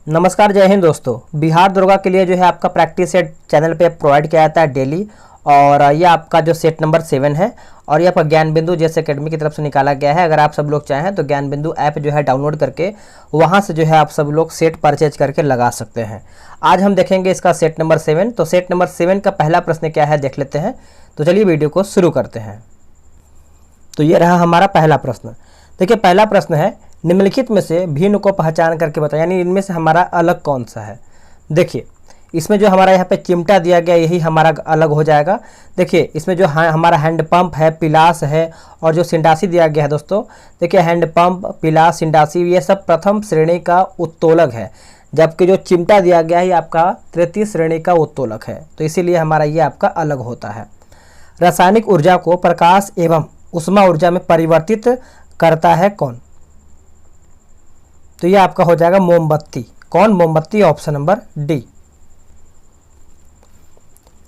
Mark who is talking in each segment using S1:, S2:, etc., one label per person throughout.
S1: नमस्कार, जय हिंद दोस्तों। बिहार दरोगा के लिए जो है आपका प्रैक्टिस सेट चैनल पे प्रोवाइड किया जाता है डेली। और ये आपका जो सेट नंबर 7 है और ये आपका ज्ञान बिंदु जैसे अकेडमी की तरफ से निकाला गया है। अगर आप सब लोग चाहें तो ज्ञान बिंदु ऐप जो है डाउनलोड करके वहाँ से जो है आप सब लोग सेट परचेज करके लगा सकते हैं। आज हम देखेंगे इसका सेट नंबर 7। तो सेट नंबर 7 का पहला प्रश्न क्या है देख लेते हैं। तो चलिए वीडियो को शुरू करते हैं। तो ये रहा हमारा पहला प्रश्न। देखिए पहला प्रश्न है, निम्नलिखित में से भिन्न को पहचान करके बताएं, यानी इनमें से हमारा अलग कौन सा है। देखिए इसमें जो हमारा यहाँ पे चिमटा दिया गया यही हमारा अलग हो जाएगा। देखिए इसमें जो हमारा हैंड पंप है, पिलास है और जो सिंडासी दिया गया है दोस्तों, देखिए हैंड पंप, पिलास, सिंडासी ये सब प्रथम श्रेणी का उत्तोलक है, जबकि जो चिमटा दिया गया है ये आपका तृतीय श्रेणी का उत्तोलक है। तो इसीलिए हमारा ये आपका अलग होता है। रासायनिक ऊर्जा को प्रकाश एवं उष्मा ऊर्जा में परिवर्तित करता है कौन। तो ये आपका हो जाएगा मोमबत्ती। कौन? मोमबत्ती, ऑप्शन नंबर डी।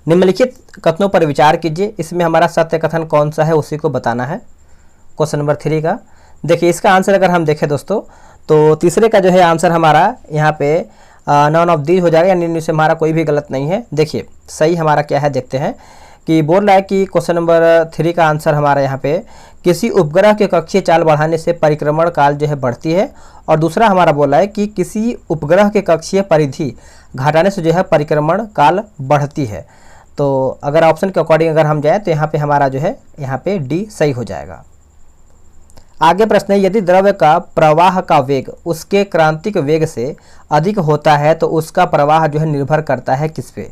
S1: निम्नलिखित कथनों पर विचार कीजिए, इसमें हमारा सत्य कथन कौन सा है उसी को बताना है। क्वेश्चन नंबर 3 का देखिए इसका आंसर अगर हम देखें दोस्तों तो तीसरे का जो है आंसर हमारा यहाँ पे नॉन ऑफ दीज हो जाएगा, यानी इनमें से हमारा कोई भी गलत नहीं है। देखिए सही हमारा क्या है देखते हैं कि बोल रहा है कि क्वेश्चन नंबर 3 का आंसर हमारा यहाँ पे किसी उपग्रह के कक्षीय चाल बढ़ाने से परिक्रमण काल जो है बढ़ती है, और दूसरा हमारा बोला है कि किसी उपग्रह के कक्षीय परिधि घटाने से जो है परिक्रमण काल बढ़ती है। तो अगर ऑप्शन के अकॉर्डिंग अगर हम जाएँ तो यहाँ पे हमारा जो है यहाँ पे डी सही हो जाएगा। आगे प्रश्न है, यदि द्रव्य का प्रवाह का वेग उसके क्रांतिक वेग से अधिक होता है तो उसका प्रवाह जो है निर्भर करता है किस पे।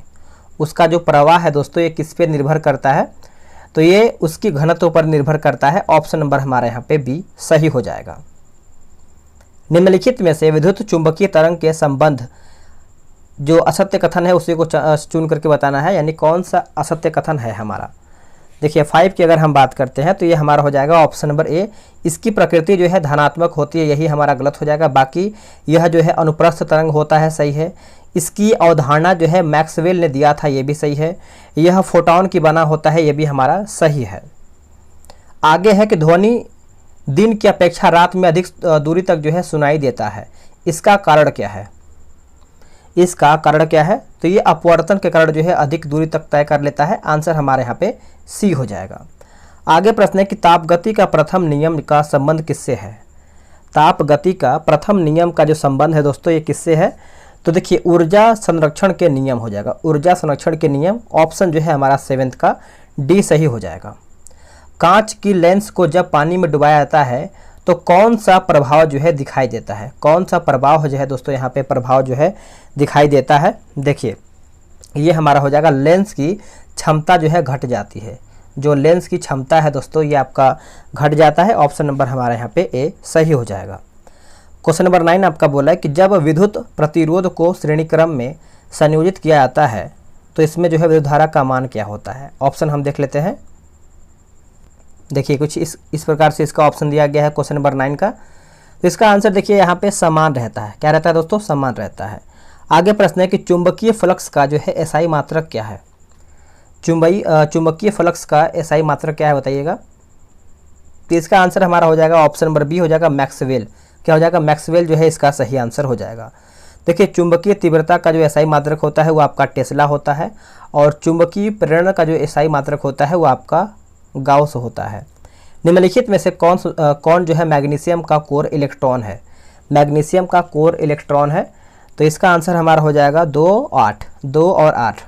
S1: उसका जो प्रवाह है दोस्तों ये किस पे निर्भर करता है, तो ये उसकी घनत्व पर निर्भर करता है। ऑप्शन नंबर हमारा यहाँ पे बी सही हो जाएगा। निम्नलिखित में से विद्युत चुंबकीय तरंग के संबंध जो असत्य कथन है उसी को चुन करके बताना है, यानी कौन सा असत्य कथन है हमारा। देखिए 5 की अगर हम बात करते हैं तो ये हमारा हो जाएगा ऑप्शन नंबर ए। इसकी प्रकृति जो है धनात्मक होती है, यही हमारा गलत हो जाएगा। बाकी यह जो है अनुप्रस्थ तरंग होता है, सही है। इसकी अवधारणा जो है मैक्सवेल ने दिया था, ये भी सही है। यह फोटॉन की बना होता है, ये भी हमारा सही है। आगे है कि ध्वनि दिन की अपेक्षा रात में अधिक दूरी तक जो है सुनाई देता है, इसका कारण क्या है। इसका कारण क्या है, तो ये अपवर्तन के कारण जो है अधिक दूरी तक तय कर लेता है। आंसर हमारे यहाँ पे सी हो जाएगा। आगे प्रश्न है कि ताप गति का प्रथम नियम का संबंध किससे है। ताप गति का प्रथम नियम का जो संबंध है दोस्तों ये किससे है, तो देखिए ऊर्जा संरक्षण के नियम हो जाएगा। ऊर्जा संरक्षण के नियम, ऑप्शन जो है हमारा 7 का डी सही हो जाएगा। कांच की लेंस को जब पानी में डुबाया जाता है तो कौन सा प्रभाव जो है दिखाई देता है। कौन सा प्रभाव जो है दोस्तों यहाँ पे प्रभाव जो है दिखाई देता है। देखिए ये हमारा हो जाएगा लेंस की क्षमता जो है घट जाती है। जो लेंस की क्षमता है दोस्तों ये आपका घट जाता है। ऑप्शन नंबर हमारा यहाँ पे ए सही हो जाएगा। क्वेश्चन नंबर 9 आपका बोला है कि जब विद्युत प्रतिरोध को श्रेणी क्रम में संयोजित किया जाता है तो इसमें जो है विद्युत धारा का मान क्या होता है। ऑप्शन हम देख लेते हैं। देखिए कुछ इस प्रकार से इसका ऑप्शन दिया गया है क्वेश्चन नंबर 9 का। तो इसका आंसर देखिए यहाँ पे समान रहता है। क्या रहता है दोस्तों? समान रहता है। आगे प्रश्न है कि चुंबकीय फ्लक्स का जो है एसआई मात्रक क्या है। चुंबकीय फ्लक्स का एसआई मात्रक क्या है बताइएगा। तो इसका आंसर हमारा हो जाएगा ऑप्शन नंबर बी हो जाएगा मैक्सवेल। क्या हो जाएगा? मैक्सवेल जो है इसका सही आंसर हो जाएगा। देखिए चुंबकीय तीव्रता का जो एसआई मात्रक होता है वो आपका टेस्ला होता है, और चुंबकीय प्रेरण का जो एसआई मात्रक होता है वो आपका गाउस होता है। निम्नलिखित में से कौन जो है मैग्नीशियम का कोर इलेक्ट्रॉन है। मैग्नीशियम का कोर इलेक्ट्रॉन है, तो इसका आंसर हमारा हो जाएगा 2 और 8।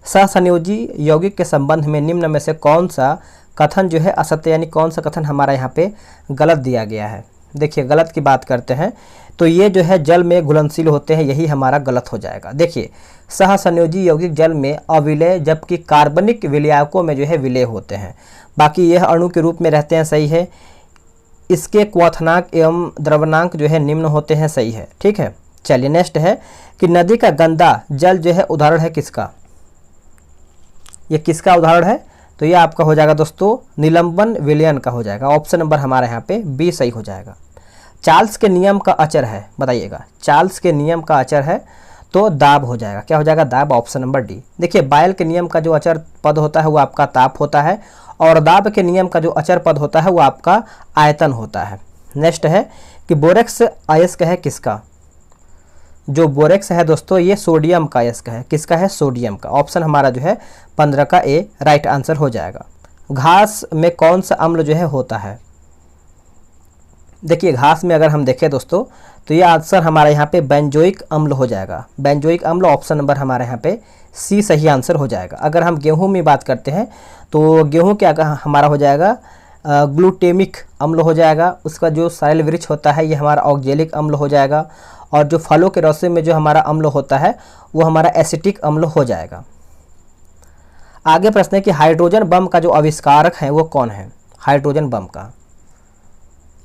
S1: सहसंयोजी यौगिक के संबंध में निम्न में से कौन सा कथन जो है असत्य, यानी कौन सा कथन हमारा यहाँ पे गलत दिया गया है। देखिए गलत की बात करते हैं तो ये जो है जल में घुलनशील होते हैं, यही हमारा गलत हो जाएगा। देखिए सहसंयोजी यौगिक जल में अविलेय जबकि कार्बनिक विलयकों में जो है विलेय होते हैं। बाकी यह अणु के रूप में रहते हैं, सही है। इसके क्वथनांक एवं द्रवनांक जो है निम्न होते हैं, सही है। ठीक है, चलिए नेक्स्ट है कि नदी का गंदा जल जो है उदाहरण है किसका। ये किसका उदाहरण है, तो ये आपका हो जाएगा दोस्तों निलंबन विलयन का हो जाएगा। ऑप्शन नंबर हमारे यहाँ पे बी सही हो जाएगा। चार्ल्स के नियम का अचर है बताइएगा। चार्ल्स के नियम का अचर है तो दाब हो जाएगा। क्या हो जाएगा? दाब, ऑप्शन नंबर डी। देखिए बायल के नियम का जो अचर पद होता है वो आपका ताप होता है, और दाब के नियम का जो अचर पद होता है वो आपका आयतन होता है। नेक्स्ट है कि बोरेक्स अयस्क है किसका। जो बोरेक्स है दोस्तों ये सोडियम का इसका है, किसका है? सोडियम का। ऑप्शन हमारा जो है 15 का ए राइट आंसर हो जाएगा। घास में कौन सा अम्ल जो है होता है? देखिए घास में अगर हम देखें दोस्तों तो ये आंसर हमारा यहाँ पे बेंजोइक अम्ल हो जाएगा। बेंजोइक अम्ल ऑप्शन नंबर हमारे यहाँ पे सी सही आंसर हो जाएगा। अगर हम गेहूं में बात करते हैं तो गेहूं क्या हमारा हो जाएगा ग्लूटेमिक अम्ल हो जाएगा। उसका जो साइल वृक्ष होता है ये हमारा ऑक्जेलिक अम्ल हो जाएगा। और जो फलों के रसों में जो हमारा अम्ल होता है वो हमारा एसिटिक अम्ल हो जाएगा। आगे प्रश्न है कि हाइड्रोजन बम का जो आविष्कारक है वो कौन है? हाइड्रोजन बम का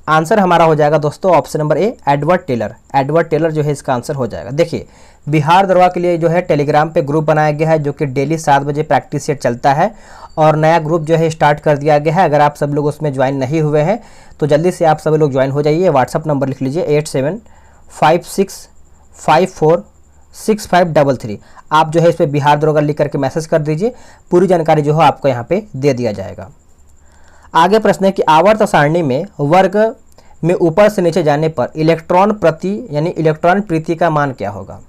S1: आंसर हमारा हो जाएगा दोस्तों ऑप्शन नंबर ए एडवर्ड टेलर। एडवर्ड टेलर जो है इसका आंसर हो जाएगा। देखिए बिहार दरवा के लिए जो है टेलीग्राम पे ग्रुप बनाया गया है जो कि डेली 7 बजे प्रैक्टिस सेट चलता है और नया ग्रुप जो है स्टार्ट कर दिया गया है। अगर आप सब लोग उसमें ज्वाइन नहीं हुए हैं तो जल्दी से आप सभी लोग ज्वाइन हो जाइए। व्हाट्सअप नंबर लिख लीजिए 8756546533। आप जो है इस पर बिहार दरोगा लिख करके मैसेज कर दीजिए, पूरी जानकारी जो है आपको यहाँ पे दे दिया जाएगा। आगे प्रश्न है कि आवर्त सारणी में वर्ग में ऊपर से नीचे जाने पर इलेक्ट्रॉन प्रति यानी इलेक्ट्रॉन प्रीति का मान क्या होगा?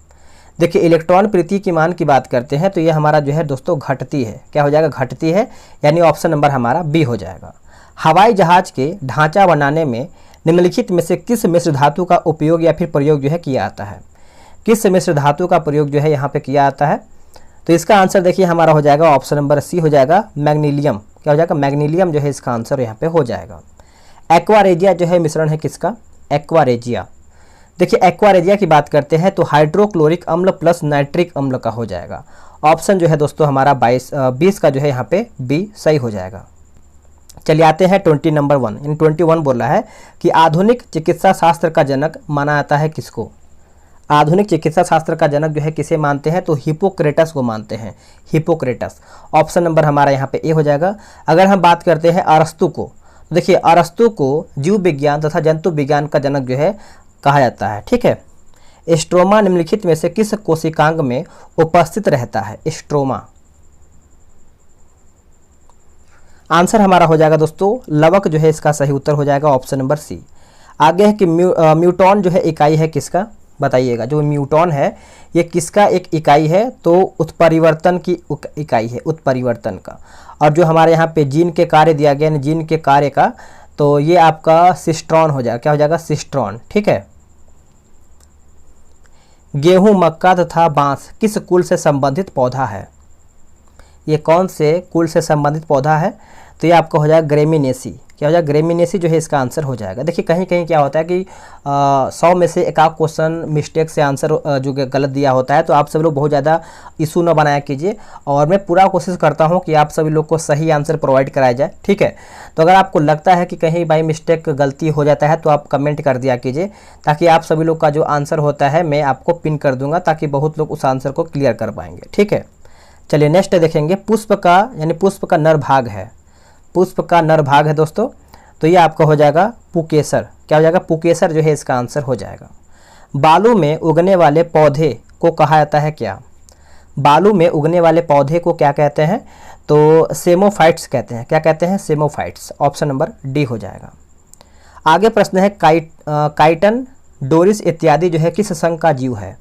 S1: देखिए इलेक्ट्रॉन प्रीति की मान की बात करते हैं तो ये हमारा जो है दोस्तों घटती है। क्या हो जाएगा? घटती है, यानी ऑप्शन नंबर हमारा बी हो जाएगा। हवाई जहाज के ढांचा बनाने में निम्नलिखित में से किस मिश्र धातु का उपयोग या फिर प्रयोग जो है किया जाता है? किस मिश्र धातु का प्रयोग जो है यहाँ पे किया जाता है? तो इसका आंसर देखिए हमारा हो जाएगा ऑप्शन नंबर सी हो जाएगा मैग्नीलियम। क्या हो जाएगा? मैग्नीलियम जो है इसका आंसर यहाँ पे हो जाएगा। एक्वारेजिया जो है मिश्रण है किसका? एक्वारेजिया। देखिए एक्वारेजिया की बात करते हैं तो हाइड्रोक्लोरिक अम्ल प्लस नाइट्रिक अम्ल का हो जाएगा। ऑप्शन जो है दोस्तों हमारा 20 का जो है यहाँ पे बी सही हो जाएगा। चलिए आते हैं 20 नंबर 1 यानी 21 बोल रहा है कि आधुनिक चिकित्सा शास्त्र का जनक माना जाता है किसको? आधुनिक चिकित्सा शास्त्र का जनक जो है किसे मानते हैं? तो हिपोक्रेटस को मानते हैं। हिपोक्रेटस ऑप्शन नंबर हमारा यहाँ पे ए हो जाएगा। अगर हम बात करते हैं अरस्तु को, तो देखिए अरस्तु को जीव विज्ञान तथा जंतु विज्ञान का जनक जो है कहा जाता है। ठीक है। स्ट्रोमा निम्नलिखित में से किस कोशिकांग में उपस्थित रहता है? स्ट्रोमा आंसर हमारा हो जाएगा दोस्तों लवक जो है इसका सही उत्तर हो जाएगा ऑप्शन नंबर सी। आगे है कि म्यूटॉन जो है इकाई है किसका? बताइएगा। जो म्यूटॉन है ये किसका एक इकाई है? तो उत्परिवर्तन की इकाई है, उत्परिवर्तन का। और जो हमारे यहाँ पे जीन के कार्य दिया गया है, जीन के कार्य का, तो ये आपका सिस्ट्रॉन हो जाएगा। क्या हो जाएगा? सिस्ट्रॉन। ठीक है। गेहूं, मक्का तथा बांस किस कुल से संबंधित पौधा है? ये कौन से कुल से संबंधित पौधा है? तो ये आपका हो जाएगा ग्रेमिनेसी। क्या हो जाएगा? ग्रेमिनेसी जो है इसका आंसर हो जाएगा। देखिए कहीं कहीं क्या होता है कि 100 में से एक आध क्वेश्चन मिस्टेक से आंसर जो गलत दिया होता है, तो आप सभी लोग बहुत ज़्यादा इशू ना बनाया कीजिए और मैं पूरा कोशिश करता हूं कि आप सभी लोग को सही आंसर प्रोवाइड कराया जाए। ठीक है। तो अगर आपको लगता है कि कहीं बाई मिस्टेक गलती हो जाता है तो आप कमेंट कर दिया कीजिए, ताकि आप सभी लोग का जो आंसर होता है मैं आपको पिन कर दूंगा, ताकि बहुत लोग उस आंसर को क्लियर कर पाएंगे। ठीक है। चलिए नेक्स्ट देखेंगे। पुष्प का यानी पुष्प का नर भाग है, पुष्प का नर भाग है दोस्तों, तो ये आपका हो जाएगा पुकेसर। क्या हो जाएगा? पुकेसर जो है इसका आंसर हो जाएगा। बालू में उगने वाले पौधे को कहा जाता है क्या? बालू में उगने वाले पौधे को क्या कहते हैं? तो सेमोफाइट्स कहते हैं। क्या कहते हैं? सेमोफाइट्स। ऑप्शन नंबर डी हो जाएगा। आगे प्रश्न है काइटन, डोरिस इत्यादि जो है किस संघ का जीव है?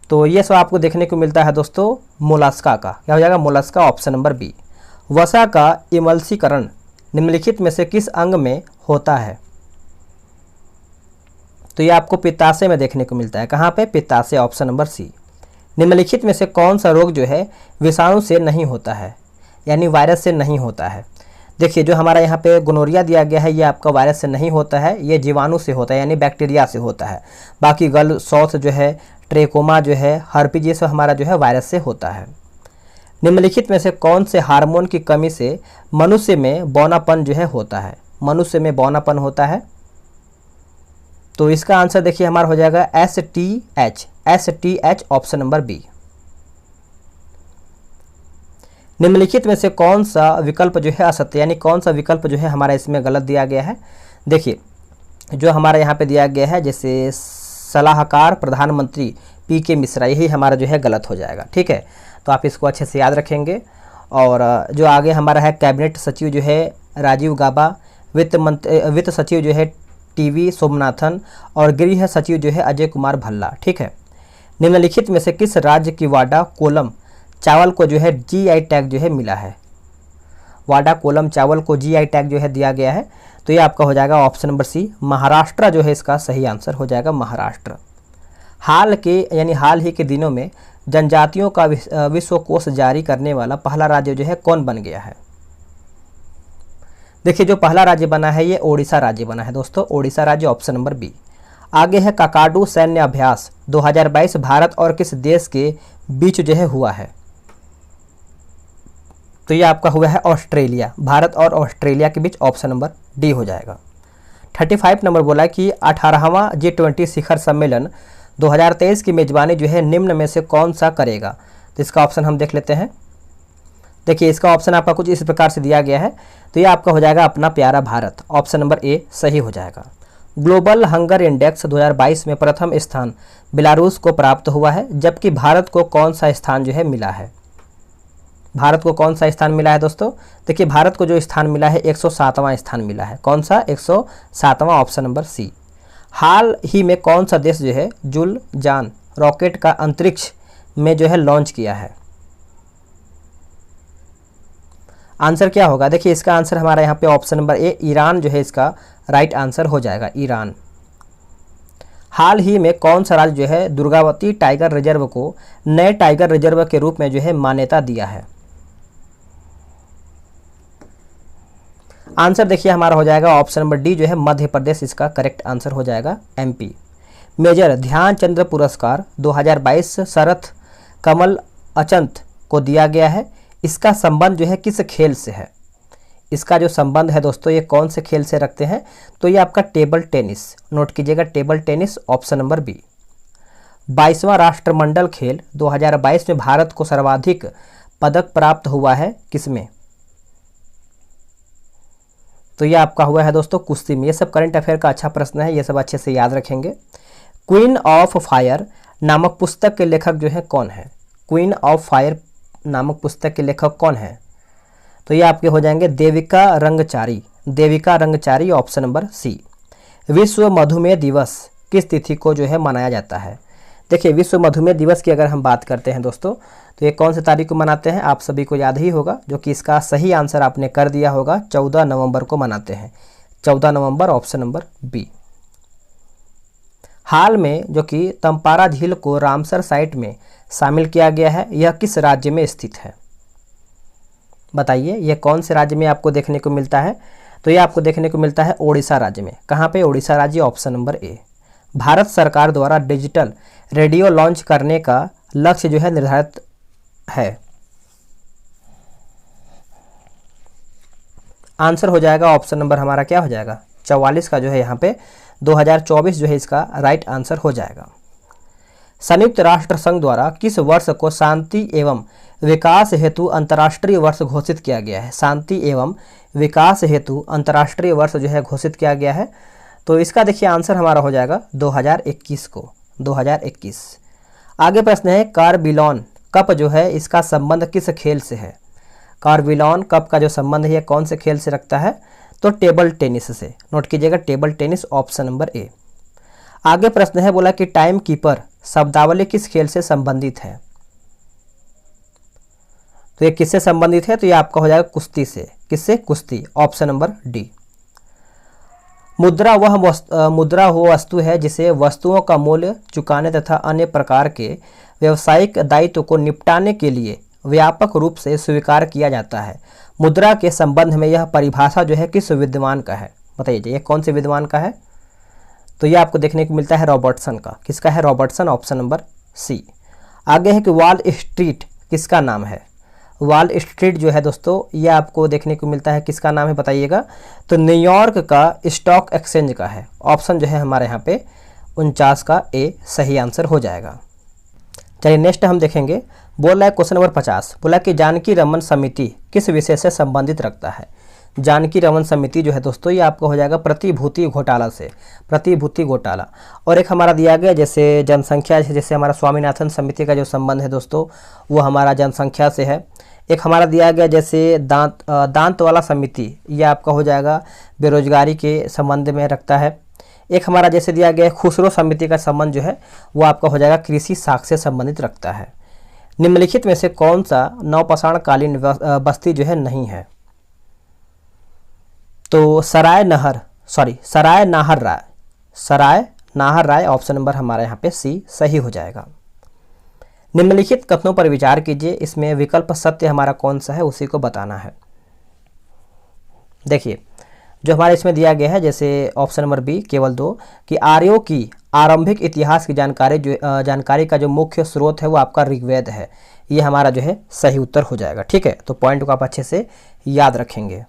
S1: तो ये सब आपको देखने को मिलता है दोस्तों मोलस्का का। क्या हो जाएगा? मोलस्का। Option number B. वसा का इमल्सीकरण निम्नलिखित में से किस अंग में होता है? तो ये आपको पित्ताशय में देखने को मिलता है। कहाँ पे? पित्ताशय। Option number C. निम्नलिखित में से कौन सा रोग जो है विषाणु से नहीं होता है, यानी वायरस से नहीं होता है? देखिए जो हमारा यहाँ पे गोनोरिया दिया गया है ये आपका वायरस से नहीं होता है, ये जीवाणु से होता है, यानी बैक्टीरिया से होता है। बाकी गल शौथ जो है, ट्रेकोमा जो है, हर्पीज, ये सब हमारा जो है वायरस से होता है। निम्नलिखित में से कौन से हार्मोन की कमी से मनुष्य में बौनापन जो है होता है? मनुष्य में बौनापन होता है। तो इसका आंसर देखिए हमारा हो जाएगा STH। STH option number B. निम्नलिखित में से कौन सा विकल्प जो है असत्य, यानी कौन सा विकल्प जो है हमारा इसमें गलत दिया गया है? देखिए जो हमारा यहाँ पे दिया गया है जैसे सलाहकार प्रधानमंत्री PK मिश्रा, यही हमारा जो है गलत हो जाएगा। ठीक है। तो आप इसको अच्छे से याद रखेंगे। और जो आगे हमारा है कैबिनेट सचिव जो है राजीव गाबा, वित्त सचिव जो है टीवी सोमनाथन और गृह सचिव जो है अजय कुमार भल्ला। ठीक है, निम्नलिखित में से किस राज्य की वाडा कोलम चावल को जो है जीआई टैग जो है मिला है? वाडा कोलम चावल को जीआई टैग जो है दिया गया है, तो ये आपका हो जाएगा ऑप्शन नंबर सी, महाराष्ट्र जो है इसका सही आंसर हो जाएगा, महाराष्ट्र। हाल ही के दिनों में जनजातियों का विश्वकोश जारी करने वाला पहला राज्य जो है कौन बन गया है? देखिए, जो पहला राज्य बना है ये ओडिशा राज्य बना है दोस्तों, ओडिशा राज्य, ऑप्शन नंबर बी। आगे है काकाडू सैन्य अभ्यास 2022 भारत और किस देश के बीच जो है हुआ है? तो ये आपका हुआ है ऑस्ट्रेलिया, भारत और ऑस्ट्रेलिया के बीच, ऑप्शन नंबर डी हो जाएगा। 35 नंबर बोला कि 18वां G20 शिखर सम्मेलन 2023 की मेजबानी जो है निम्न में से कौन सा करेगा? तो इसका ऑप्शन हम देख लेते हैं। देखिए, इसका ऑप्शन आपका कुछ इस प्रकार से दिया गया है, तो ये आपका हो जाएगा अपना प्यारा भारत, ऑप्शन नंबर ए सही हो जाएगा। ग्लोबल हंगर इंडेक्स 2022 में प्रथम स्थान बेलारूस को प्राप्त हुआ है, जबकि भारत को कौन सा स्थान जो है मिला है? भारत को कौन सा स्थान मिला है दोस्तों? देखिए, भारत को जो स्थान मिला है 107वां स्थान मिला है। कौन सा? 107वां, ऑप्शन नंबर सी। हाल ही में कौन सा देश जो है जुल जान रॉकेट का अंतरिक्ष में जो है लॉन्च किया है? आंसर क्या होगा? देखिए, इसका आंसर हमारा यहाँ पे ऑप्शन नंबर ए, ईरान जो है इसका राइट आंसर हो जाएगा, ईरान। हाल ही में कौन सा राज्य जो है दुर्गावती टाइगर रिजर्व को नए टाइगर रिजर्व के रूप में जो है मान्यता दिया है? आंसर देखिए हमारा हो जाएगा ऑप्शन नंबर डी जो है मध्य प्रदेश, इसका करेक्ट आंसर हो जाएगा, एमपी। मेजर ध्यानचंद पुरस्कार 2022 शरद कमल अचंत को दिया गया है, इसका संबंध जो है किस खेल से है? इसका जो संबंध है दोस्तों ये कौन से खेल से रखते हैं? तो ये आपका टेबल टेनिस, नोट कीजिएगा, table tennis, option number B. 22वां राष्ट्रमंडल खेल 2022 में भारत को सर्वाधिक पदक प्राप्त हुआ है किसमें? तो ये आपका हुआ है दोस्तों कुश्ती में। ये सब करंट अफेयर का अच्छा प्रश्न है, ये सब अच्छे से याद रखेंगे। क्वीन ऑफ फायर नामक पुस्तक के लेखक जो है कौन है? क्वीन ऑफ फायर नामक पुस्तक के लेखक कौन है? तो ये आपके हो जाएंगे Devika Rangachari, Devika Rangachari, option number C. विश्व मधुमेह दिवस किस तिथि को जो है मनाया जाता है? देखिए, विश्व मधुमेह दिवस की अगर हम बात करते हैं दोस्तों, तो ये कौन सी तारीख को मनाते हैं? आप सभी को याद ही होगा, जो कि इसका सही आंसर आपने कर दिया होगा, 14 नवंबर को मनाते हैं, 14 नवंबर, ऑप्शन नंबर बी। हाल में जो कि तम्पारा झील को रामसर साइट में शामिल किया गया है, यह किस राज्य में स्थित है? बताइए, यह कौन से राज्य में आपको देखने को मिलता है? तो ये आपको देखने को मिलता है ओडिशा राज्य में। कहाँ पे? ओडिशा राज्य, ऑप्शन नंबर ए। भारत सरकार द्वारा डिजिटल रेडियो लॉन्च करने का लक्ष्य जो है निर्धारित है। आंसर हो जाएगा ऑप्शन नंबर हमारा क्या हो जाएगा? 44 का जो है यहाँ पे 2024 जो है इसका राइट आंसर हो जाएगा। संयुक्त राष्ट्र संघ द्वारा किस वर्ष को शांति एवं विकास हेतु अंतर्राष्ट्रीय वर्ष घोषित किया गया है? शांति एवं विकास हेतु अंतर्राष्ट्रीय वर्ष जो है घोषित किया गया है, तो इसका देखिए आंसर हमारा हो जाएगा 2021 को, 2021। आगे प्रश्न है कारबिलॉन कप जो है इसका संबंध किस खेल से है? कारबिलॉन कप का जो संबंध है कौन से खेल से रखता है? तो टेबल टेनिस से, नोट कीजिएगा, टेबल टेनिस, ऑप्शन नंबर ए। आगे प्रश्न है बोला कि टाइम कीपर शब्दावली किस खेल से संबंधित है? तो ये किससे संबंधित है? तो ये आपका हो जाएगा कुश्ती से। किससे? कुश्ती, ऑप्शन नंबर डी। मुद्रा वो वस्तु है जिसे वस्तुओं का मूल्य चुकाने तथा अन्य प्रकार के व्यावसायिक दायित्व को निपटाने के लिए व्यापक रूप से स्वीकार किया जाता है। मुद्रा के संबंध में यह परिभाषा जो है किस विद्वान का है? बताइए, ये कौन से विद्वान का है? तो ये आपको देखने को मिलता है रॉबर्टसन का। किसका है? Robertson, option number C. आगे है कि वॉल स्ट्रीट किसका नाम है? वॉल स्ट्रीट जो है दोस्तों ये आपको देखने को मिलता है किसका नाम है? बताइएगा। तो न्यूयॉर्क का स्टॉक एक्सचेंज का है। ऑप्शन जो है हमारे यहाँ पे 49 का ए सही आंसर हो जाएगा। चलिए नेक्स्ट हम देखेंगे। बोल रहा है क्वेश्चन नंबर 50, बोला कि जानकी रमन समिति किस विषय से संबंधित रखता है? जानकी रमन समिति जो है दोस्तों ये आपको हो जाएगा प्रतिभूति घोटाला से, प्रतिभूति घोटाला। और एक हमारा दिया गया जैसे जनसंख्या, जैसे हमारा स्वामीनाथन समिति का जो संबंध है दोस्तों वो हमारा जनसंख्या से है। एक हमारा दिया गया जैसे दांत वाला समिति, ये आपका हो जाएगा बेरोजगारी के संबंध में रखता है। एक हमारा जैसे दिया गया है खुसरो समिति का संबंध जो है वो आपका हो जाएगा कृषि साख से संबंधित रखता है। निम्नलिखित में से कौन सा नवपाषाण कालीन बस्ती जो है नहीं है? तो सराय नाहर राय ऑप्शन नंबर हमारा यहाँ पे सी सही हो जाएगा। निम्नलिखित कथनों पर विचार कीजिए, इसमें विकल्प सत्य हमारा कौन सा है उसी को बताना है। देखिए जो हमारे इसमें दिया गया है जैसे ऑप्शन नंबर बी केवल 2 कि आर्यों की आरंभिक इतिहास की जानकारी का जो मुख्य स्रोत है वो आपका ऋग्वेद है, ये हमारा जो है सही उत्तर हो जाएगा। ठीक है, तो पॉइंट को आप अच्छे से याद रखेंगे।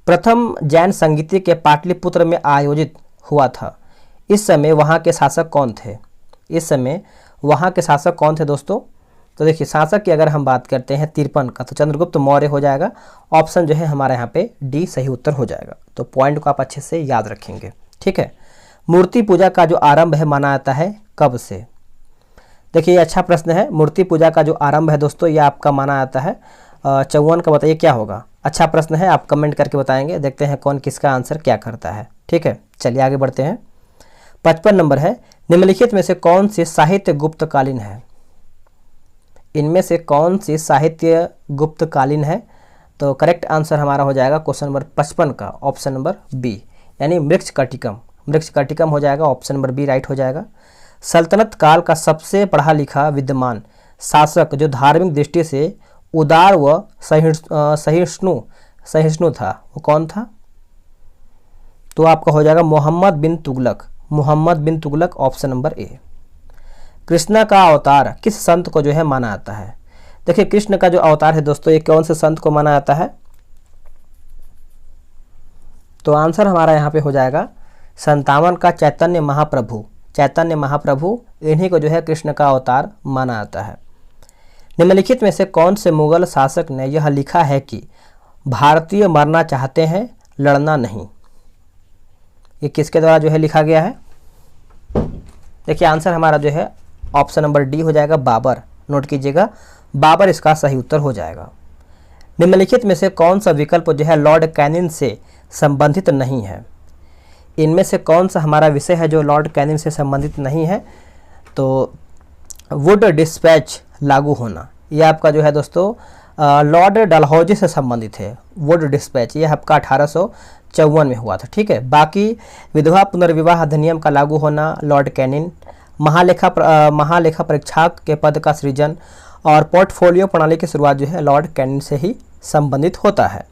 S1: प्रथम जैन संगीति के पाटलिपुत्र में आयोजित हुआ था, इस समय वहाँ के शासक कौन थे? इस समय वहाँ के शासक कौन थे दोस्तों? तो देखिए शासक की अगर हम बात करते हैं 53 का तो चंद्रगुप्त मौर्य हो जाएगा। ऑप्शन जो है हमारे यहाँ पे डी सही उत्तर हो जाएगा। तो पॉइंट को आप अच्छे से याद रखेंगे। ठीक है, मूर्ति पूजा का जो आरंभ है माना जाता है कब से? देखिए ये अच्छा प्रश्न है। मूर्ति पूजा का जो आरंभ है दोस्तों ये आपका माना जाता है 54 का। बताइए क्या होगा? अच्छा प्रश्न है, आप कमेंट करके बताएंगे। देखते हैं कौन किसका आंसर क्या करता है। ठीक है, चलिए आगे बढ़ते हैं। 55 नंबर है, निम्नलिखित में से कौन सी साहित्य गुप्तकालीन है? इनमें से कौन सी साहित्य गुप्तकालीन है? तो करेक्ट आंसर हमारा हो जाएगा क्वेश्चन नंबर 55 का ऑप्शन नंबर बी, यानी मृक्षकटिकम हो जाएगा। ऑप्शन नंबर बी राइट हो जाएगा। सल्तनत काल का सबसे पढ़ा लिखा विद्यमान शासक जो धार्मिक दृष्टि से उदार व सहिष्णु था वो कौन था? तो आपका हो जाएगा Mohammad bin Tughlaq option number A. Krishna का अवतार किस संत को जो है माना जाता है? देखिए कृष्ण का जो अवतार है दोस्तों ये कौन से संत को माना जाता है? तो आंसर हमारा यहाँ पे हो जाएगा 57 का चैतन्य महाप्रभु, इन्हीं को जो है कृष्ण का अवतार माना जाता है। निम्नलिखित में से कौन से मुगल शासक ने यह लिखा है कि भारतीय मरना चाहते हैं लड़ना नहीं? ये किसके द्वारा जो है लिखा गया है? देखिए आंसर हमारा जो है ऑप्शन नंबर डी हो जाएगा, बाबर। नोट कीजिएगा, बाबर इसका सही उत्तर हो जाएगा। निम्नलिखित में से कौन सा विकल्प जो है लॉर्ड कैनिन से संबंधित नहीं है? इनमें से कौन सा हमारा विषय है जो लॉर्ड कैनिन से संबंधित नहीं है? तो वुड डिस्पैच लागू होना, यह आपका जो है दोस्तों लॉर्ड डलहौजी से संबंधित है। वुड डिस्पैच ये आपका 1854 में हुआ था। ठीक है, बाकी विधवा पुनर्विवाह अधिनियम का लागू होना लॉर्ड कैनिन, महालेखा परीक्षक के पद का सृजन और पोर्टफोलियो प्रणाली की शुरुआत जो है लॉर्ड कैनिन से ही संबंधित होता है।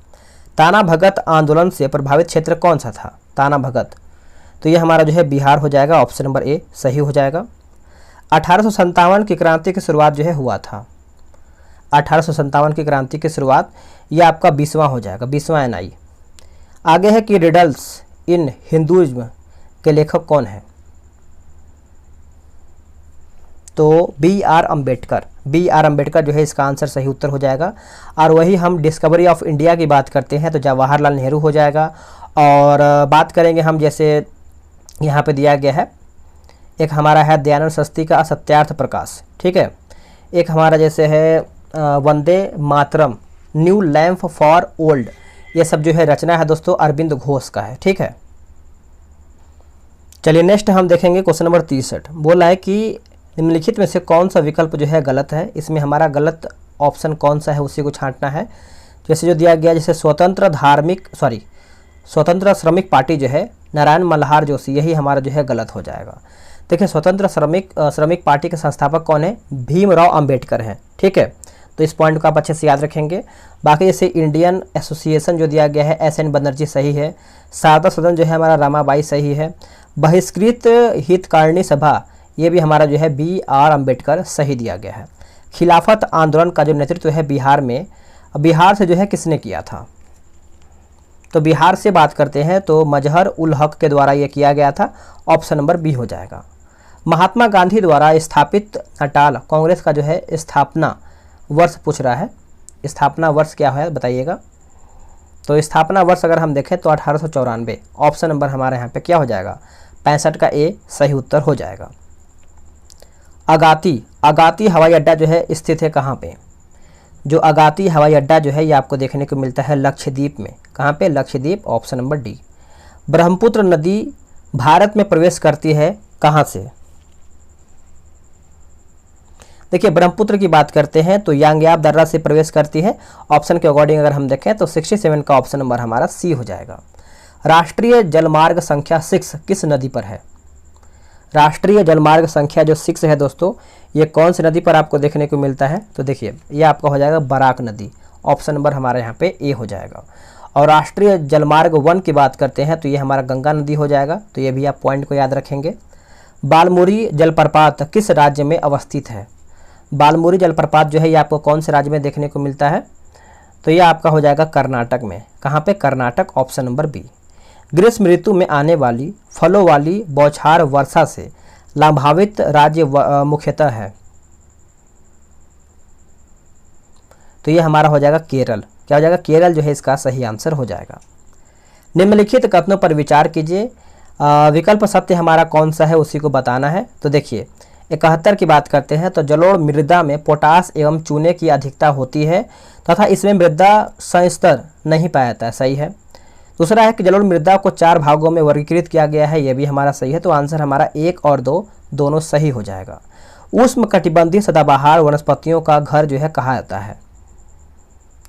S1: ताना भगत आंदोलन से प्रभावित क्षेत्र कौन सा था? ताना भगत, तो ये हमारा जो है बिहार हो जाएगा। ऑप्शन नंबर ए सही हो जाएगा। 1857 की क्रांति की शुरुआत जो है हुआ था। 1857 की क्रांति की शुरुआत ये आपका 20वां हो जाएगा, 20वां एनआई। आगे है कि रिडल्स इन हिंदुइज्म के लेखक कौन है? तो बी आर अम्बेडकर जो है इसका आंसर सही उत्तर हो जाएगा। और वही हम डिस्कवरी ऑफ इंडिया की बात करते हैं तो जवाहरलाल नेहरू हो जाएगा। और बात करेंगे हम जैसे यहाँ पे दिया गया है एक हमारा है दयानंद सस्ती का असत्यार्थ प्रकाश। ठीक है, एक हमारा जैसे है Vande Mataram, new lamp for old, ये सब जो है रचना है दोस्तों अरविंद घोष का है। ठीक है, चलिए नेक्स्ट हम देखेंगे क्वेश्चन नंबर 63। बोला है कि निम्नलिखित में से कौन सा विकल्प जो है गलत है? इसमें हमारा गलत ऑप्शन कौन सा है उसी को छांटना है। जैसे जो दिया गया जैसे स्वतंत्र श्रमिक पार्टी जो है नारायण मल्हार जोशी, यही हमारा जो है गलत हो जाएगा। देखिए स्वतंत्र श्रमिक पार्टी के संस्थापक कौन है? भीमराव अंबेडकर हैं। ठीक है, तो इस पॉइंट को आप अच्छे से याद रखेंगे। बाकी जैसे इंडियन एसोसिएशन जो दिया गया है एस.एन. बनर्जी सही है। शारदा सदन जो है हमारा रामाबाई सही है। बहिष्कृत हितकारिणी सभा ये भी हमारा जो है बी.आर. अम्बेडकर सही दिया गया है। खिलाफत आंदोलन का जो नेतृत्व है बिहार से जो है किसने किया था? तो बिहार से बात करते हैं तो मजहर उल हक के द्वारा ये किया गया था। ऑप्शन नंबर बी हो जाएगा। महात्मा गांधी द्वारा स्थापित नटाल कांग्रेस का जो है स्थापना वर्ष पूछ रहा है। स्थापना वर्ष क्या है बताइएगा? तो स्थापना वर्ष अगर हम देखें तो 1894। ऑप्शन नंबर हमारे यहाँ पे क्या हो जाएगा? 65 का ए सही उत्तर हो जाएगा। अगाती हवाई अड्डा जो है स्थित है कहाँ पे? जो अगाती हवाई अड्डा जो है ये आपको देखने को मिलता है लक्षद्वीप में। कहाँ पे? Lakshadweep. Option number D. Brahmaputra नदी भारत में प्रवेश करती है कहाँ से? देखिए ब्रह्मपुत्र की बात करते हैं तो यांग्याब दर्रा से प्रवेश करती है। ऑप्शन के अकॉर्डिंग अगर हम देखें तो 67 का ऑप्शन नंबर हमारा सी हो जाएगा। राष्ट्रीय जलमार्ग संख्या 6 किस नदी पर है? राष्ट्रीय जलमार्ग संख्या जो 6 है दोस्तों, ये कौन सी नदी पर आपको देखने को मिलता है? तो देखिए ये आपका हो जाएगा बराक नदी। ऑप्शन नंबर हमारे यहाँ पे ए हो जाएगा। और राष्ट्रीय जलमार्ग 1 की बात करते हैं तो ये हमारा गंगा नदी हो जाएगा। तो ये भी आप पॉइंट को याद रखेंगे। बालमुरी जलप्रपात किस राज्य में अवस्थित है? बालमुरी जलप्रपात जो है ये आपको कौन से राज्य में देखने को मिलता है? तो ये आपका हो जाएगा कर्नाटक में। कहाँ पे? कर्नाटक। Option number B. ग्रीष्म ऋतु में आने वाली फलों वाली बौछार वर्षा से लाभान्वित राज्य मुख्यतः है। तो ये हमारा हो जाएगा केरल। क्या हो जाएगा? केरल जो है इसका सही आंसर हो जाएगा। निम्नलिखित कथनों पर विचार कीजिए। विकल्प सत्य हमारा कौन सा है उसी को बताना है। तो देखिए 71 की बात करते हैं तो जलोढ़ मृदा में पोटास एवं चूने की अधिकता होती है तथा इसमें मृदा संस्तर नहीं पाया जाता है। सही है। दूसरा है कि जलोढ़ मृदा को 4 भागों में वर्गीकृत किया गया है। यह भी हमारा सही है। तो आंसर हमारा 1 और 2 दोनों सही हो जाएगा। उष्ण कटिबंधीय सदाबहार वनस्पतियों का घर जो है कहा जाता है?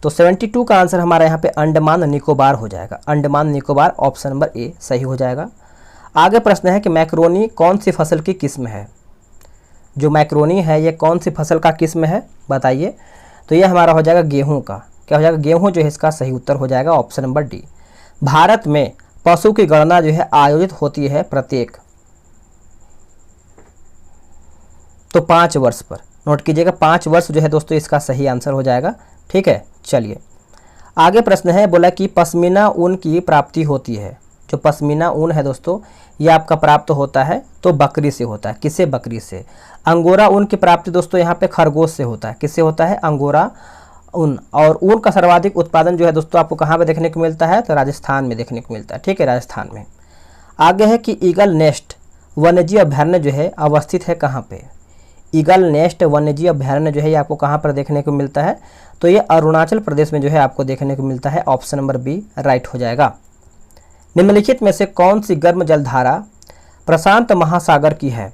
S1: तो 72 का आंसर हमारा यहाँ पे अंडमान निकोबार हो जाएगा। अंडमान निकोबार। ऑप्शन नंबर ए सही हो जाएगा। आगे प्रश्न है कि मैक्रोनी कौन सी फसल की किस्म है? जो मैक्रोनी है ये कौन सी फसल का किस्म है बताइए? तो ये हमारा हो जाएगा गेहूं का। क्या हो जाएगा? गेहूं जो है इसका सही उत्तर हो जाएगा। Option number D. भारत में पशु की गणना जो है आयोजित होती है प्रत्येक तो 5 वर्ष पर। नोट कीजिएगा 5 वर्ष जो है दोस्तों इसका सही आंसर हो जाएगा। ठीक है, चलिए आगे प्रश्न है। बोला कि पश्मीना ऊन की प्राप्ति होती है। जो पश्मीना ऊन है दोस्तों ये आपका प्राप्त होता है तो बकरी से होता है। किससे? बकरी से। अंगोरा ऊन की प्राप्ति दोस्तों यहाँ पे खरगोश से होता है। किससे होता है? अंगोरा ऊन। और ऊन का सर्वाधिक उत्पादन जो है दोस्तों आपको कहाँ पे देखने को मिलता है? तो राजस्थान में देखने को मिलता है। ठीक है, राजस्थान में। आगे है कि ईगल नेस्ट वन्यजीव अभयारण्य जो है अवस्थित है कहाँ पे? ईगल नेस्ट वन्यजीव अभयारण्य जो है ये आपको कहाँ पर देखने को मिलता है? तो ये अरुणाचल प्रदेश में जो है आपको देखने को मिलता है। ऑप्शन नंबर बी राइट हो जाएगा। निम्नलिखित में से कौन सी गर्म जलधारा प्रशांत महासागर की है?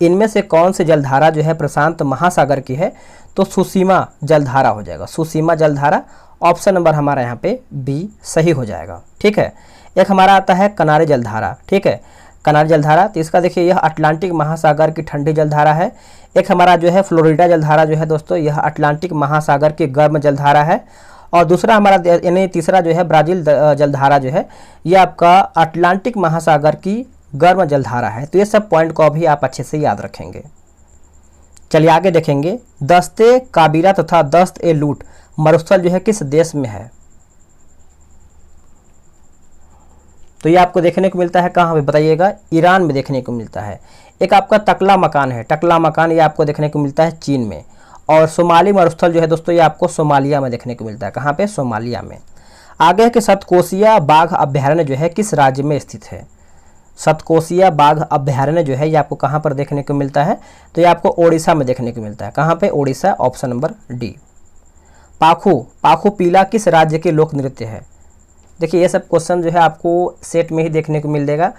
S1: इनमें से कौन सी जलधारा जो है प्रशांत महासागर की है? तो सुसीमा जलधारा हो जाएगा। सुसीमा जलधारा। ऑप्शन नंबर हमारा यहाँ पे बी सही हो जाएगा। ठीक है, एक हमारा आता है कनारी जलधारा। ठीक है, कनारी जलधारा। तो इसका देखिए यह अटलांटिक महासागर की ठंडी जलधारा है। एक हमारा जो है फ्लोरिडा जलधारा जो है दोस्तों यह अटलांटिक महासागर की गर्म जलधारा है। और दूसरा हमारा यानी तीसरा जो है ब्राज़ील जलधारा जो है ये आपका अटलांटिक महासागर की गर्म जलधारा है। तो ये सब पॉइंट को अभी आप अच्छे से याद रखेंगे। चलिए आगे देखेंगे। दस्ते काबीरा तथा दस्त ए लूट मरुस्थल जो है किस देश में है? तो ये आपको देखने को मिलता है कहाँ पे बताइएगा? ईरान में देखने को मिलता है। एक आपका टकला मकान है। टकला मकान ये आपको देखने को मिलता है चीन में। और सोमाली मरुस्थल जो है दोस्तों ये आपको सोमालिया में देखने को मिलता है। कहाँ पे? सोमालिया में। आगे है कि सतकोसिया बाघ अभयारण्य जो है किस राज्य में स्थित है? सतकोसिया बाघ अभयारण्य जो है ये आपको कहाँ पर देखने को मिलता है? तो ये आपको ओडिशा में देखने को मिलता है। कहाँ पे? ओडिशा। Option number D. पाखू पाखू पीला किस राज्य के लोक नृत्य है? देखिए ये सब क्वेश्चन जो है आपको सेट में ही देखने को मिलेगा।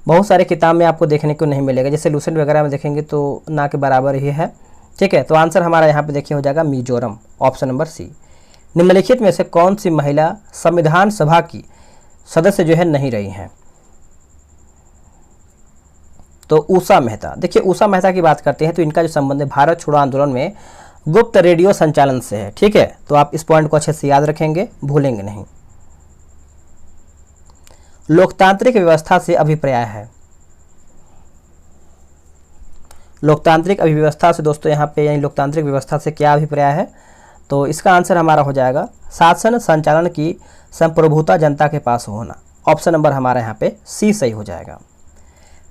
S1: बहुत सारे किताब में आपको देखने को नहीं मिलेगा। जैसे लूसेंट वगैरह में देखेंगे तो ना के बराबर ही है। ठीक है, तो आंसर हमारा यहाँ पे देखिए हो जाएगा मिजोरम। Option number C. निम्नलिखित में से कौन सी महिला संविधान सभा की सदस्य जो है नहीं रही हैं? तो उषा मेहता। देखिए उषा मेहता की बात करते हैं तो इनका जो संबंध है भारत छोड़ो आंदोलन में गुप्त रेडियो संचालन से है। ठीक है, तो आप इस पॉइंट को अच्छे से याद रखेंगे, भूलेंगे नहीं। लोकतांत्रिक व्यवस्था से अभिप्राय है। लोकतांत्रिक अभिव्यवस्था से दोस्तों यहाँ पे यानी लोकतांत्रिक व्यवस्था से क्या अभिप्राय है? तो इसका आंसर हमारा हो जाएगा शासन संचालन की संप्रभुता जनता के पास होना। ऑप्शन नंबर हमारा यहाँ पे सी सही हो जाएगा।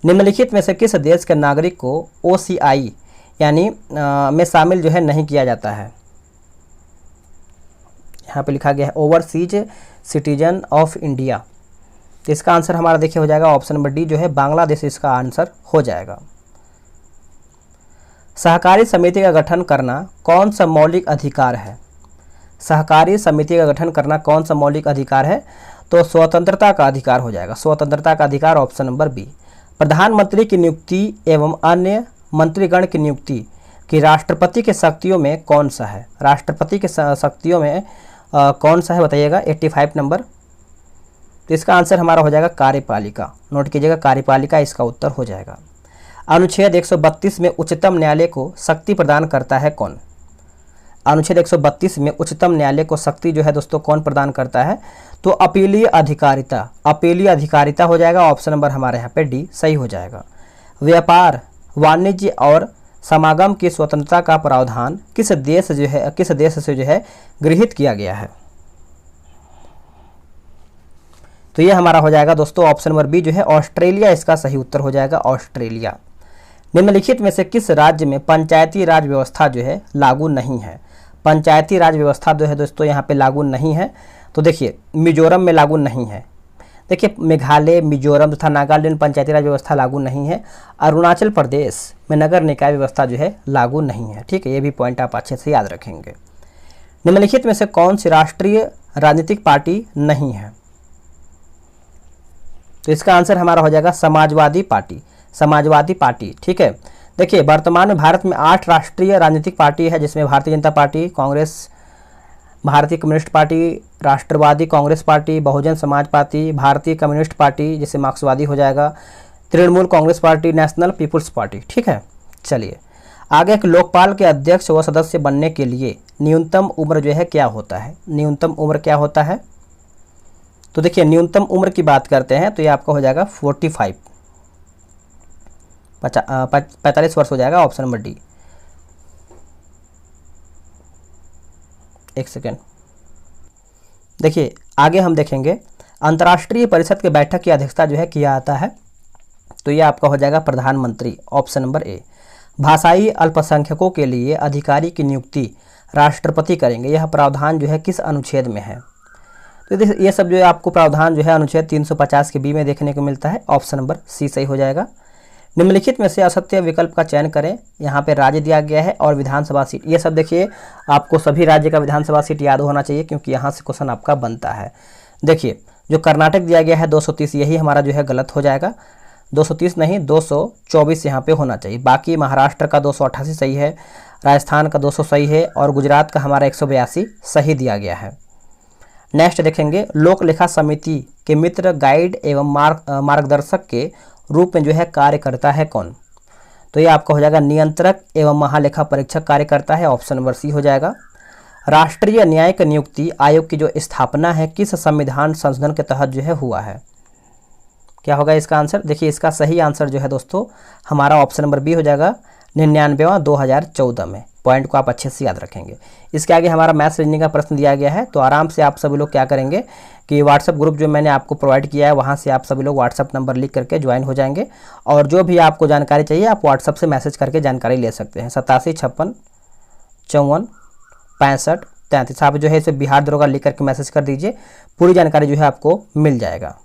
S1: निम्नलिखित में से किस देश के नागरिक को OCI यानी में शामिल जो है नहीं किया जाता है? यहाँ पे लिखा गया है ओवरसीज सिटीजन ऑफ इंडिया। तो इसका आंसर हमारा देखिए हो जाएगा ऑप्शन नंबर डी जो है बांग्लादेश इसका आंसर हो जाएगा। सहकारी समिति का गठन करना कौन सा मौलिक अधिकार है? सहकारी समिति का गठन करना कौन सा मौलिक अधिकार है? तो स्वतंत्रता का अधिकार हो जाएगा, स्वतंत्रता का अधिकार ऑप्शन नंबर बी। प्रधानमंत्री की नियुक्ति एवं अन्य मंत्रीगण की नियुक्ति कि राष्ट्रपति के शक्तियों में कौन सा है, राष्ट्रपति के शक्तियों में कौन सा है बताइएगा, 85 नंबर। तो इसका आंसर हमारा हो जाएगा कार्यपालिका, नोट कीजिएगा कार्यपालिका इसका उत्तर हो जाएगा। अनुच्छेद 132 में उच्चतम न्यायालय को शक्ति प्रदान करता है कौन, अनुच्छेद 132 में उच्चतम न्यायालय को शक्ति जो है दोस्तों कौन प्रदान करता है, तो अपीलीय अधिकारिता, अपीलीय अधिकारिता हो जाएगा, ऑप्शन नंबर हमारे यहाँ पे डी सही हो जाएगा। व्यापार, वाणिज्य और समागम की स्वतंत्रता का प्रावधान किस देश से जो है गृहीत किया गया है, तो ये हमारा हो जाएगा दोस्तों ऑप्शन नंबर बी जो है ऑस्ट्रेलिया, इसका सही उत्तर हो जाएगा ऑस्ट्रेलिया। निम्नलिखित में से किस राज्य में पंचायती राज व्यवस्था जो है लागू नहीं है, पंचायती राज व्यवस्था जो है दोस्तों यहाँ पे लागू नहीं है, तो देखिए मिजोरम में लागू नहीं है, देखिए मेघालय, मिजोरम तथा नागालैंड पंचायती राज व्यवस्था लागू नहीं है, अरुणाचल प्रदेश में नगर निकाय व्यवस्था जो है लागू नहीं है, ठीक है, ये भी पॉइंट आप अच्छे से याद रखेंगे। निम्नलिखित में से कौन सी राष्ट्रीय राजनीतिक पार्टी नहीं है, तो इसका आंसर हमारा हो जाएगा समाजवादी पार्टी, समाजवादी पार्टी, ठीक है। देखिए वर्तमान में भारत में 8 राष्ट्रीय राजनीतिक पार्टी है, जिसमें Bharatiya Janata Party, Congress, Bharatiya Communist Party, Rashtravadi Congress Party, Bahujan Samaj Party, Bharatiya Communist Party जिसे मार्क्सवादी हो जाएगा, Trinamool Congress Party, National People's Party, ठीक है। चलिए आगे, एक लोकपाल के अध्यक्ष व सदस्य बनने के लिए न्यूनतम उम्र जो है क्या होता है, न्यूनतम उम्र क्या होता है, तो देखिए न्यूनतम उम्र की बात करते हैं तो ये आपका हो जाएगा 45 वर्ष हो जाएगा, ऑप्शन नंबर डी। एक सेकेंड, देखिए आगे हम देखेंगे अंतर्राष्ट्रीय परिषद की बैठक की अध्यक्षता जो है किया जाता है, तो ये आपका हो जाएगा प्रधानमंत्री, ऑप्शन नंबर ए। भाषाई अल्पसंख्यकों के लिए अधिकारी की नियुक्ति राष्ट्रपति करेंगे, यह प्रावधान जो है किस अनुच्छेद में है, तो ये सब जो है आपको प्रावधान जो है अनुच्छेद 350 के बी में देखने को मिलता है, ऑप्शन नंबर सी सही हो जाएगा। निम्नलिखित में से असत्य विकल्प का चयन करें, यहाँ पे राज्य दिया गया है और विधानसभा सीट, ये सब देखिए आपको सभी राज्य का विधानसभा सीट याद होना चाहिए क्योंकि यहाँ से क्वेश्चन आपका बनता है। देखिए जो कर्नाटक दिया गया है 230, यही हमारा जो है गलत हो जाएगा, 230 नहीं 224 यहाँ पे होना चाहिए। बाकी महाराष्ट्र का 288 सही है, राजस्थान का 200 सही है और गुजरात का हमारा 182 सही दिया गया है। नेक्स्ट देखेंगे, लोक लेखा समिति के मित्र, गाइड एवं मार्गदर्शक के रूप में जो है कार्य करता है कौन, तो ये आपका हो जाएगा नियंत्रक एवं महालेखा परीक्षक कार्य करता है, ऑप्शन नंबर सी हो जाएगा। राष्ट्रीय न्यायिक नियुक्ति आयोग की जो स्थापना है किस संविधान संशोधन के तहत जो है हुआ है, क्या होगा इसका आंसर, देखिए इसका सही आंसर जो है दोस्तों हमारा ऑप्शन नंबर बी हो जाएगा 99वां 2014 में। पॉइंट को आप अच्छे से याद रखेंगे। इसके आगे हमारा मैथ्स रीजनिंग का प्रश्न दिया गया है, तो आराम से आप सभी लोग क्या करेंगे कि व्हाट्सअप ग्रुप जो मैंने आपको प्रोवाइड किया है वहाँ से आप सभी लोग व्हाट्सअप नंबर लिख करके ज्वाइन हो जाएंगे और जो भी आपको जानकारी चाहिए आप व्हाट्सअप से मैसेज करके जानकारी ले सकते हैं। 87 56 54 65 33 आप जो है इसे बिहार दरोगा लिख करके मैसेज कर दीजिए, पूरी जानकारी जो है आपको मिल जाएगा।